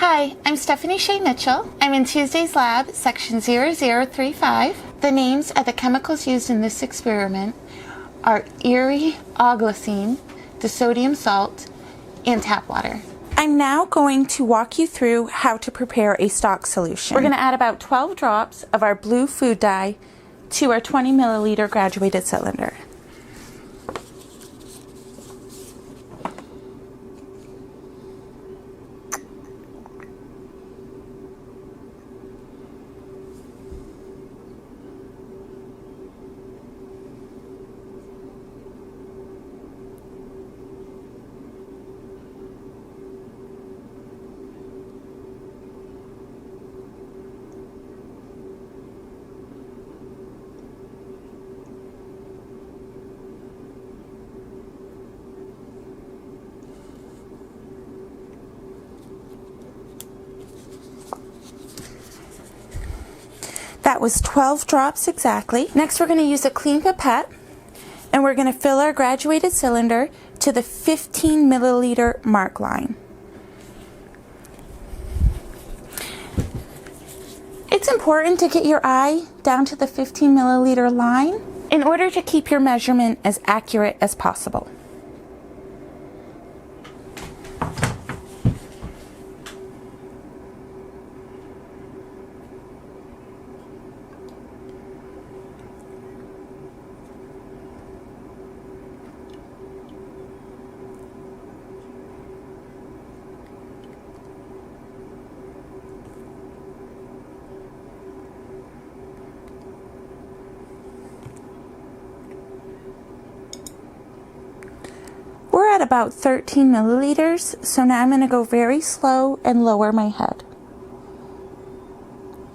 Hi, I'm Stephanie Shea Mitchell. I'm in Tuesday's lab, section 0035. The names of the chemicals used in this experiment are irioglycine, disodium salt, and tap water. I'm now going to walk you through how to prepare a stock solution. We're going to add about 12 drops of our blue food dye to our 20 milliliter graduated cylinder. That was 12 drops exactly. Next, we're going to use a clean pipette and we're going to fill our graduated cylinder to the 15 milliliter mark line. It's important to get your eye down to the 15 milliliter line in order to keep your measurement as accurate as possible. We're at about 13 milliliters, so now I'm going to go very slow and lower my head.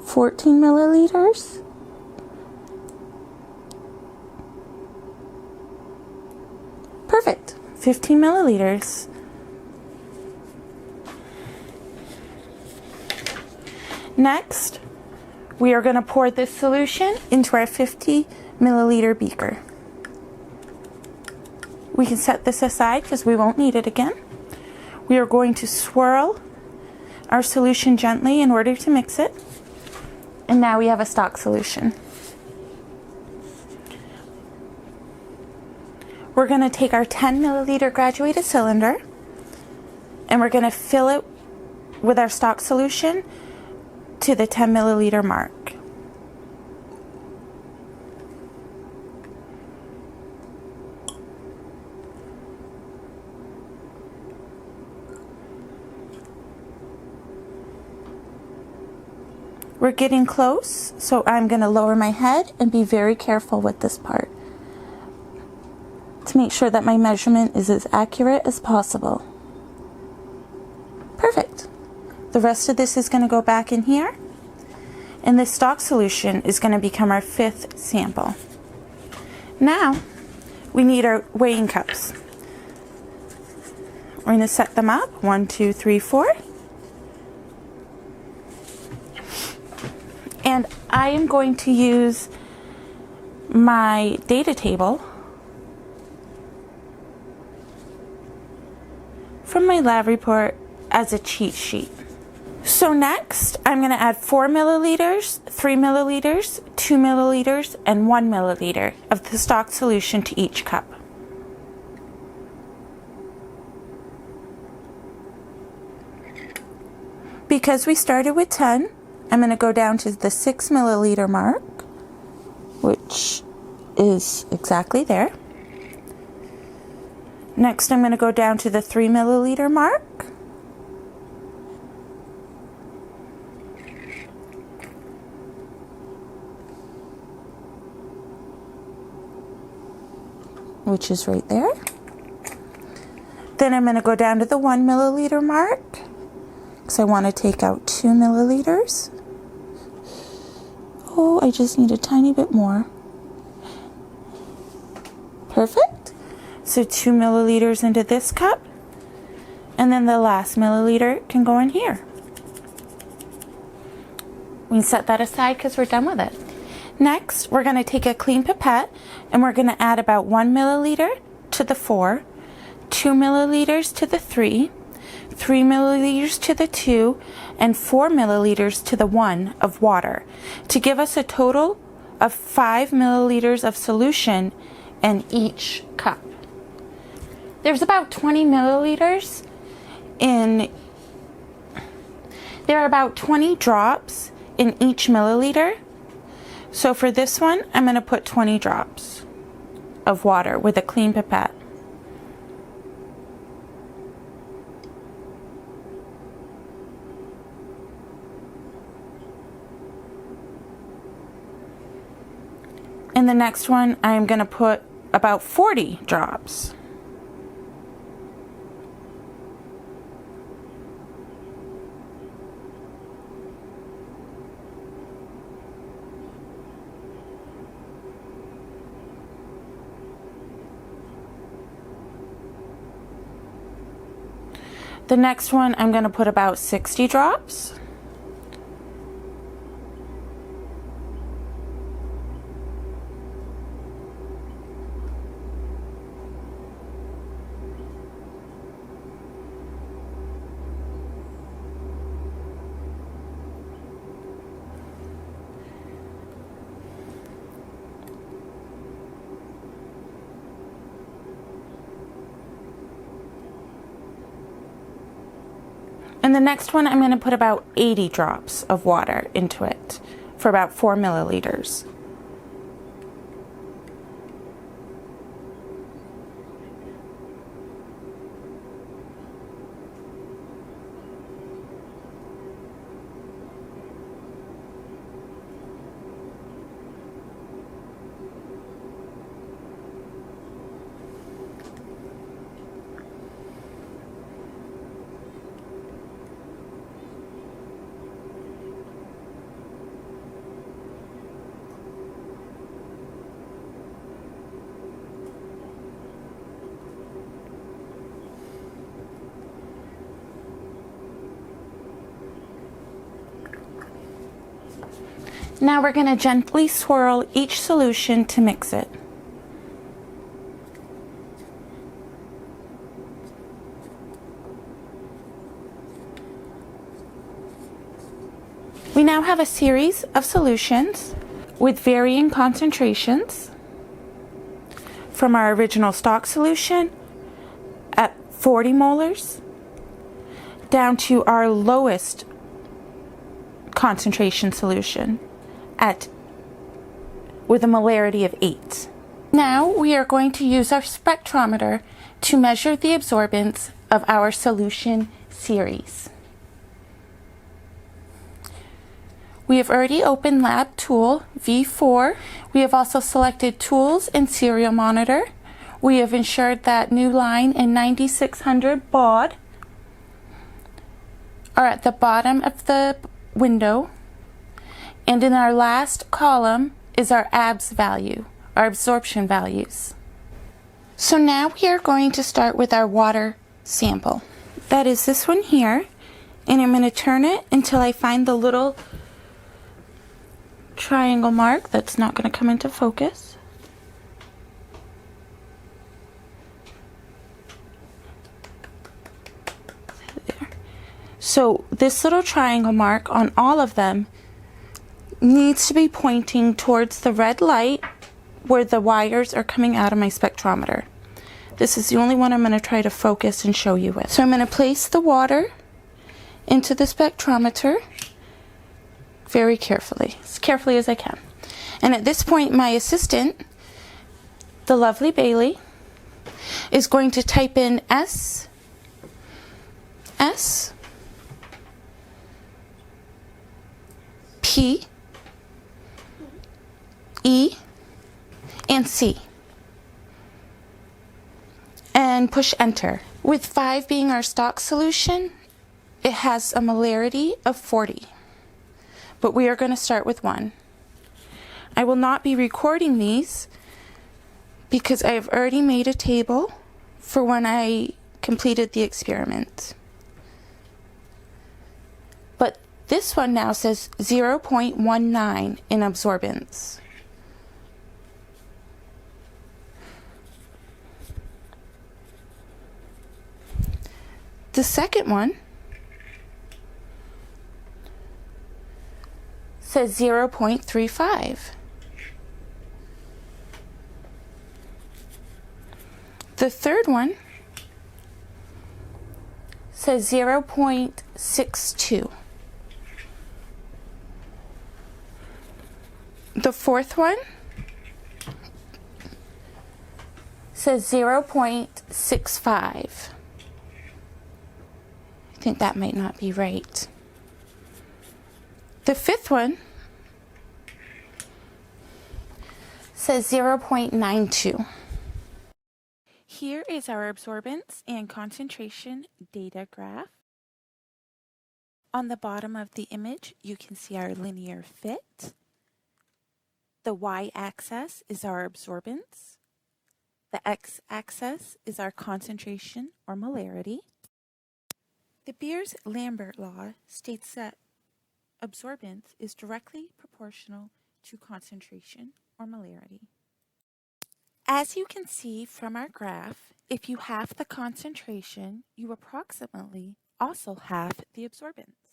14 milliliters. Perfect. 15 milliliters. Next, we are going to pour this solution into our 50 milliliter beaker. We can set this aside because we won't need it again. We are going to swirl our solution gently in order to mix it. And now we have a stock solution. We're going to take our 10 milliliter graduated cylinder and we're going to fill it with our stock solution to the 10 milliliter mark. We're getting close, so I'm going to lower my head and be very careful with this part to make sure that my measurement is as accurate as possible. Perfect. The rest of this is going to go back in here, and this stock solution is going to become our 5th sample. Now, we need our weighing cups. We're going to set them up, 1, 2, 3, 4. And I am going to use my data table from my lab report as a cheat sheet. So next, I'm going to add 4 milliliters, 3 milliliters, 2 milliliters, and 1 milliliter of the stock solution to each cup. Because we started with 10, I'm going to go down to the 6 milliliter mark, which is exactly there. Next, I'm going to go down to the 3 milliliter mark. Which is right there. Then I'm going to go down to the 1 milliliter mark, because I want to take out 2 milliliters. Oh, I just need a tiny bit more. Perfect. So 2 milliliters into this cup, and then the last milliliter can go in here. We can set that aside because we're done with it. Next, we're going to take a clean pipette and we're going to add about 1 milliliter to the 4, 2 milliliters to the 3, 3 milliliters to the 2 and 4 milliliters to the 1 of water to give us a total of 5 milliliters of solution in each cup. There's about 20 milliliters in, there are about 20 drops in each milliliter. So for this one, I'm going to put 20 drops of water with a clean pipette. In the next one, I'm going to put about 40 drops. The next one, I'm going to put about 60 drops. And the next one, I'm going to put about 80 drops of water into it for about 4 milliliters. Now we're going to gently swirl each solution to mix it. We now have a series of solutions with varying concentrations from our original stock solution at 40 molars down to our lowest concentration solution with a molarity of 8. Now we are going to use our spectrometer to measure the absorbance of our solution series. We have already opened Lab Tool V4. We have also selected Tools and Serial Monitor. We have ensured that new line and 9600 baud are at the bottom of the window. And in our last column is our ABS value, our absorption values. So now we are going to start with our water sample. That is this one here, and I'm going to turn it until I find the little triangle mark that's not going to come into focus. There. So this little triangle mark on all of them needs to be pointing towards the red light where the wires are coming out of my spectrometer. This is the only one I'm going to try to focus and show you with. So I'm going to place the water into the spectrometer very carefully, as carefully as I can. And at this point, my assistant, the lovely Bailey, is going to type in S, P, E, and C, and push enter. With 5 being our stock solution, it has a molarity of 40, but we are going to start with 1. I will not be recording these because I have already made a table for when I completed the experiment. But this one now says 0.19 in absorbance. The second one says 0.35. The third one says 0.62. The fourth one says 0.65. I think that might not be right. The fifth one says 0.92. Here is our absorbance and concentration data graph. On the bottom of the image, you can see our linear fit. The y-axis is our absorbance. The x-axis is our concentration or molarity. The Beers-Lambert law states that absorbance is directly proportional to concentration or molarity. As you can see from our graph, if you have the concentration, you approximately also have the absorbance.